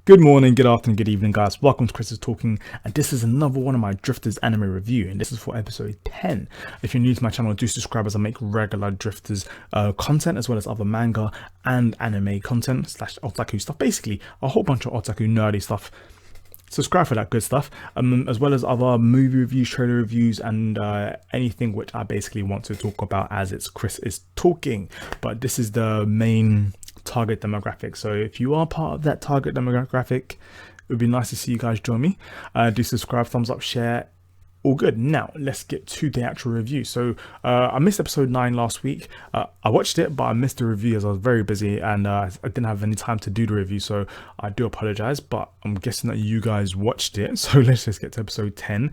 Good morning, good afternoon, good evening, guys. Welcome to Chris Talking, and this is another one of my Drifters anime review, and this is for episode 10. If you're new to my channel, do subscribe as I make regular Drifters content, as well as other manga and anime content slash otaku stuff. Basically, a whole bunch of otaku nerdy stuff. Subscribe for that good stuff, as well as other movie reviews, trailer reviews, and anything which I basically want to talk about as it's Chris is talking. But this is the main target demographic, so if you are part of that target demographic, it would be nice to see you guys join me. Do subscribe, thumbs up, share, all good. Now let's get to the actual review. So I missed episode 9 last week. I watched it, but I missed the review as I was very busy, and I didn't have any time to do the review, so I do apologize, but I'm guessing that you guys watched it. So let's just get to episode 10.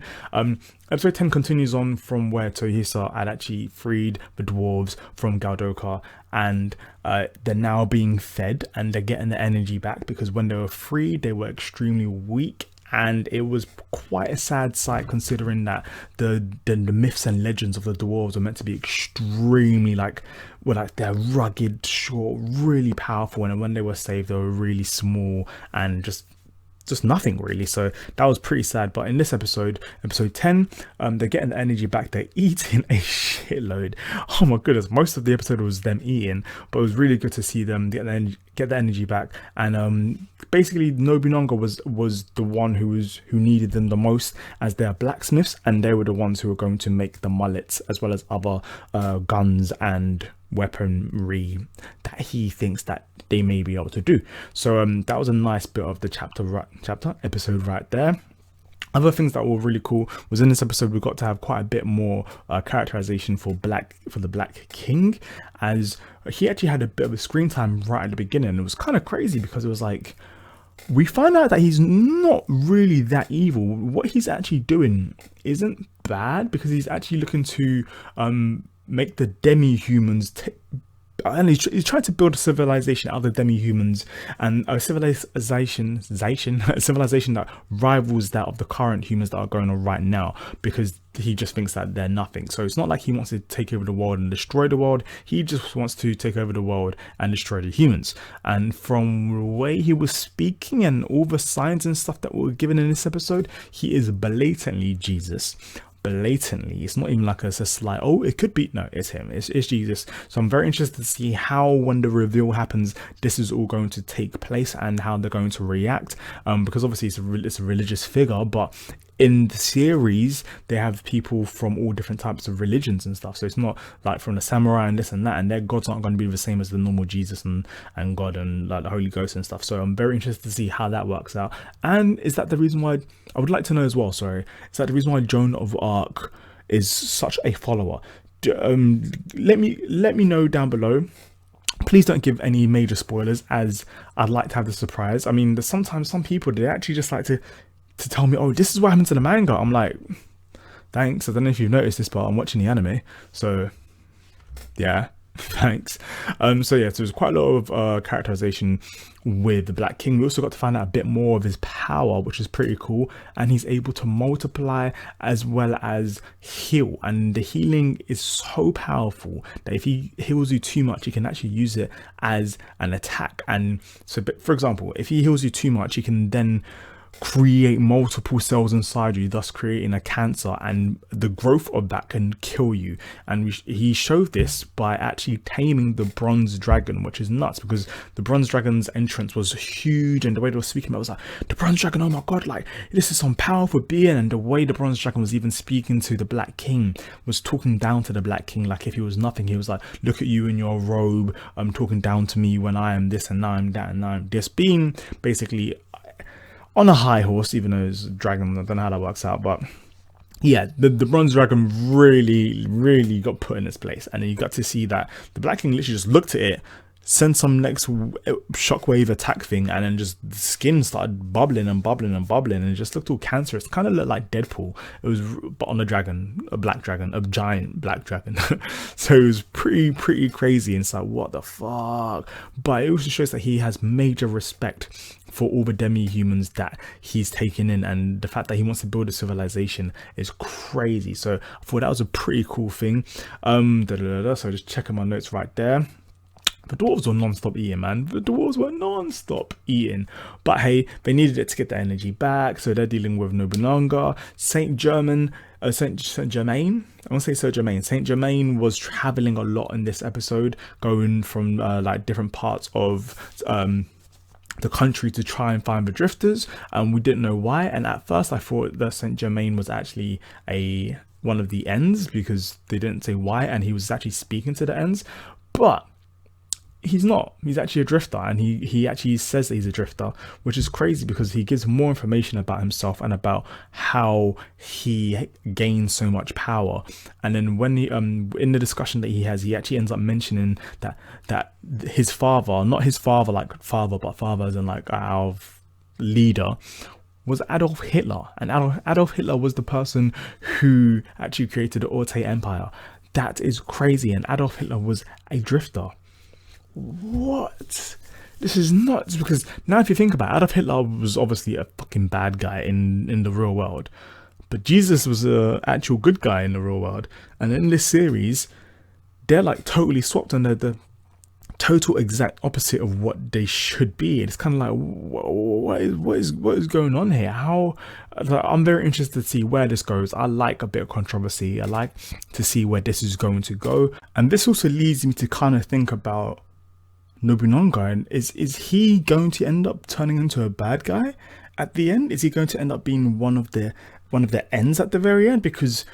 Episode 10 continues on from where Tohisa had actually freed the dwarves from Galdoka, and they're now being fed and they're getting the energy back, because when they were freed they were extremely weak. And it was quite a sad sight, considering that the myths and legends of the dwarves are meant to be extremely they're rugged, short, really powerful, and when they were saved they were really small and just nothing really. So that was pretty sad. But in this episode 10, they're getting the energy back. They're eating a shitload. Oh my goodness, most of the episode was them eating, but it was really good to see them get the energy back. And basically Nobunanga was the one who needed them the most, as they're blacksmiths, and they were the ones who were going to make the mullets, as well as other guns and weaponry that he thinks that they may be able to do. So that was a nice bit of the episode right there. Other things that were really cool was in this episode we got to have quite a bit more characterization for the Black King, as he actually had a bit of a screen time right at the beginning. It was kind of crazy, because it was like, we find out that he's not really that evil. What he's actually doing isn't bad, because he's actually looking to make the demi-humans and he's trying to build a civilization out of the demi-humans, and a civilization that rivals that of the current humans that are going on right now, because he just thinks that they're nothing. So it's not like he wants to take over the world and destroy the world. He just wants to take over the world and destroy the humans. And from the way he was speaking and all the signs and stuff that were given in this episode, he is blatantly Jesus. Blatantly. It's not even like a slight, oh, it could be. No, it's him. It's Jesus. So I'm very interested to see how, when the reveal happens, this is all going to take place and how they're going to react, because obviously it's a religious figure, but in the series they have people from all different types of religions and stuff. So it's not like from the samurai and this and that, and their gods aren't going to be the same as the normal Jesus and God and like the Holy Ghost and stuff. So I'm very interested to see how that works out. And is that the reason why, I would like to know as well, sorry, is that the reason why Joan of Arc is such a follower? Let me know down below. Please don't give any major spoilers, as I'd like to have the surprise. I mean, there's sometimes some people, they actually just like to tell me, oh, this is what happened to the manga. I'm like, thanks. I don't know if you've noticed this, but I'm watching the anime, so yeah, thanks. So yeah, so there's quite a lot of characterization with the Black King. We also got to find out a bit more of his power, which is pretty cool, and he's able to multiply as well as heal, and the healing is so powerful that if he heals you too much, he can actually use it as an attack. And so, for example, if he heals you too much, he can then create multiple cells inside you, thus creating a cancer, and the growth of that can kill you. And he showed this by actually taming the bronze dragon, which is nuts, because the bronze dragon's entrance was huge, and the way they were speaking about it was like, the bronze dragon, oh my god, like this is some powerful being. And the way the bronze dragon was even speaking to the Black King, was talking down to the Black King like if he was nothing. He was like, look at you in your robe, talking down to me when I am this and I'm that and I'm this, being basically on a high horse, even though it's a dragon. I don't know how that works out, but yeah, the bronze dragon really got put in its place. And then you got to see that the Black King literally just looked at it, sent some next shockwave attack thing, and then just the skin started bubbling and it just looked all cancerous. It kind of looked like Deadpool. It was, but on a dragon, a black dragon, a giant black dragon. So it was pretty crazy, and it's like, what the fuck? But it also shows that he has major respect for all the demi-humans that he's taken in, and the fact that he wants to build a civilization is crazy. So I thought that was a pretty cool thing. So just checking my notes right there. The dwarves were non-stop eating, man. The dwarves were non-stop eating. But hey, they needed it to get the energy back, so they're dealing with Nobunaga. Saint-Germain, Saint-Germain? I want to say Saint-Germain. Saint-Germain was traveling a lot in this episode, going from like different parts of the country to try and find the drifters, and we didn't know why. And at first I thought that Saint-Germain was actually one of the Ents, because they didn't say why, and he was actually speaking to the Ents. But he's not. He's actually a drifter, and he actually says that he's a drifter, which is crazy because he gives more information about himself and about how he gains so much power. And then when he in the discussion that he actually ends up mentioning that his father, not his father like father, but father as in like our leader, was Adolf Hitler, and Adolf Hitler was the person who actually created the Orte Empire. That is crazy, and Adolf Hitler was a drifter. What? This is nuts, because now if you think about it, Adolf Hitler was obviously a fucking bad guy in the real world, but Jesus was a actual good guy in the real world. And in this series, they're like totally swapped, and they're the total exact opposite of what they should be. It's kind of like, what is going on here? I'm very interested to see where this goes. I like a bit of controversy. I like to see where this is going to go, and this also leads me to kind of think about Nobunaga, and is he going to end up turning into a bad guy at the end? Is he going to end up being one of the ends at the very end? Because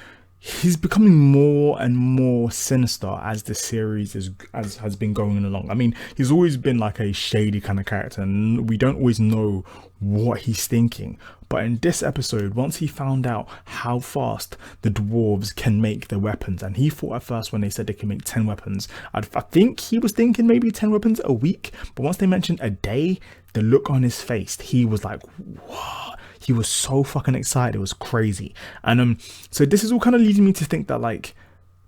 he's becoming more and more sinister as the series has been going along. I mean, he's always been like a shady kind of character, and we don't always know what he's thinking. But in this episode, once he found out how fast the dwarves can make their weapons, and he thought at first when they said they can make 10 weapons, I think he was thinking maybe 10 weapons a week. But once they mentioned a day, the look on his face, he was like, what? He was so fucking excited. It was crazy. And so this is all kind of leading me to think that like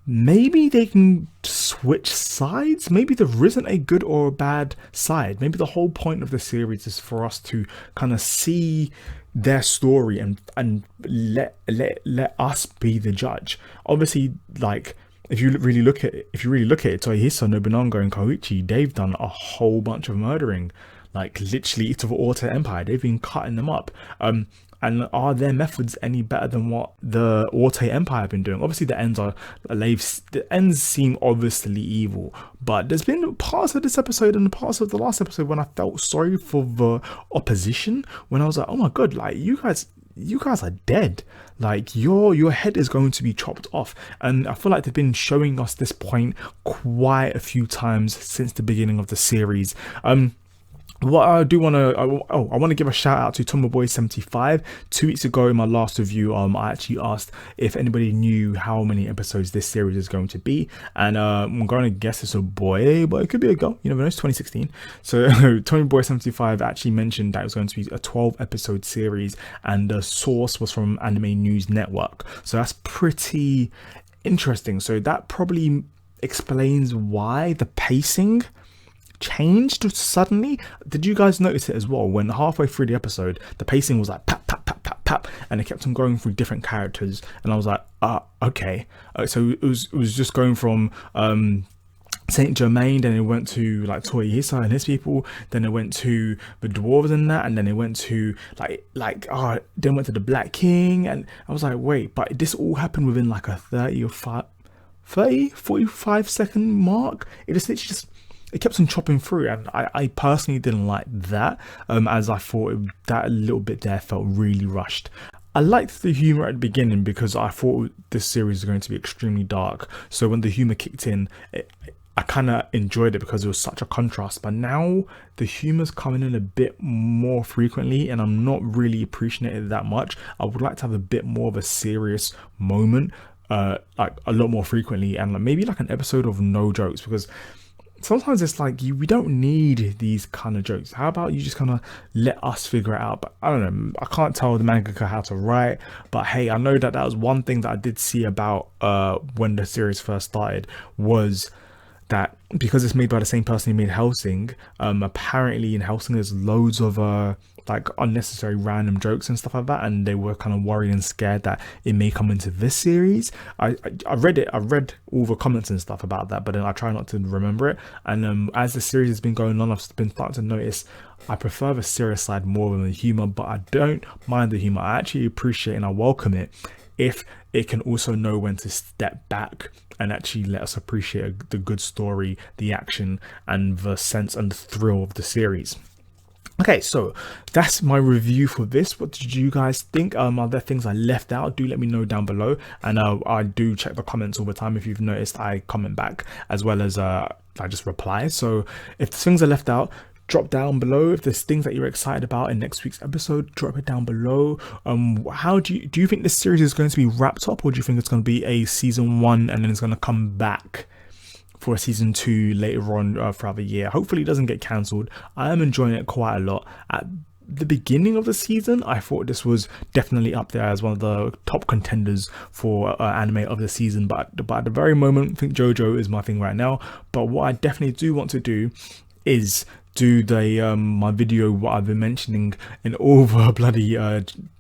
maybe they can switch sides. Maybe there isn't a good or a bad side. Maybe the whole point of the series is for us to kind of see their story and let us be the judge. Obviously, like if you really look at it, Toyohisa, Nobunaga, and Koichi, they've done a whole bunch of murdering. Like literally to the Orte Empire, they've been cutting them up. And are their methods any better than what the Orte Empire have been doing? Obviously, the ends seem obviously evil, but there's been parts of this episode and parts of the last episode when I felt sorry for the opposition. When I was like, oh my god, like you guys are dead. Like your head is going to be chopped off. And I feel like they've been showing us this point quite a few times since the beginning of the series. What I do want to, I want to give a shout out to Tomoboy75. 2 weeks ago in my last review, I actually asked if anybody knew how many episodes this series is going to be, and I'm going to guess it's a boy, but it could be a girl. You never know. It's 2016. So Tomoboy75 actually mentioned that it was going to be a 12 episode series, and the source was from Anime News Network. So that's pretty interesting. So that probably explains why the pacing changed suddenly. Did you guys notice it as well? When halfway through the episode, the pacing was like pap, pap, pap, pap, pap, and it kept on going through different characters, and I was like, okay. So it was just going from Saint-Germain, then it went to like Toyohisa and his people, then it went to the dwarves and that, and then it went to then went to the Black King, and I was like, wait, but this all happened within like a 45 second mark. It just it kept on chopping through, and I personally didn't like that, as I thought that little bit there felt really rushed. I liked the humour at the beginning because I thought this series was going to be extremely dark, so when the humour kicked in, I kind of enjoyed it because it was such a contrast. But now the humour's coming in a bit more frequently, and I'm not really appreciating it that much. I would like to have a bit more of a serious moment, like a lot more frequently, and maybe like an episode of no jokes, because sometimes it's like we don't need these kind of jokes. How about you just kind of let us figure it out? But I don't know, I can't tell the mangaka how to write, but hey, I know that was one thing that I did see about when the series first started, was that because it's made by the same person who made Hellsing, apparently in Hellsing there's loads of like unnecessary random jokes and stuff like that, and they were kind of worried and scared that it may come into this series. I read all the comments and stuff about that, but then I try not to remember it. And as the series has been going on, I've been starting to notice I prefer the serious side more than the humor, but I don't mind the humor. I actually appreciate and I welcome it if it can also know when to step back and actually let us appreciate the good story, the action, and the sense and the thrill of the series. Okay, so that's my review for this. What did you guys think? Are there things I left out? Do let me know down below. And I do check the comments all the time. If you've noticed, I comment back as well as I just reply. So if there's things I left out, drop down below. If there's things that you're excited about in next week's episode, drop it down below. How do you think this series is going to be wrapped up, or do you think it's going to be a season 1 and then it's going to come back for a season 2 later on throughout the year? Hopefully it doesn't get cancelled. I am enjoying it quite a lot. At the beginning of the season, I thought this was definitely up there as one of the top contenders for anime of the season, but at the very moment, I think JoJo is my thing right now. But what I definitely do want to do is do the my video, what I've been mentioning in all the bloody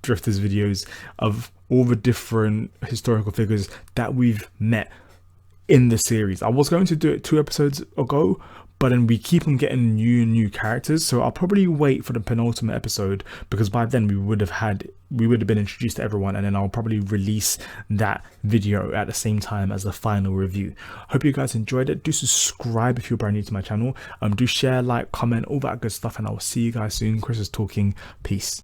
Drifters videos, of all the different historical figures that we've met in the series. I was going to do it 2 episodes ago, but then we keep on getting new characters, so I'll probably wait for the penultimate episode, because by then we would have been introduced to everyone, and then I'll probably release that video at the same time as the final review. Hope you guys enjoyed it. Do subscribe if you're brand new to my channel. Do share, like, comment, all that good stuff, and I will see you guys soon. Chris is talking. Peace.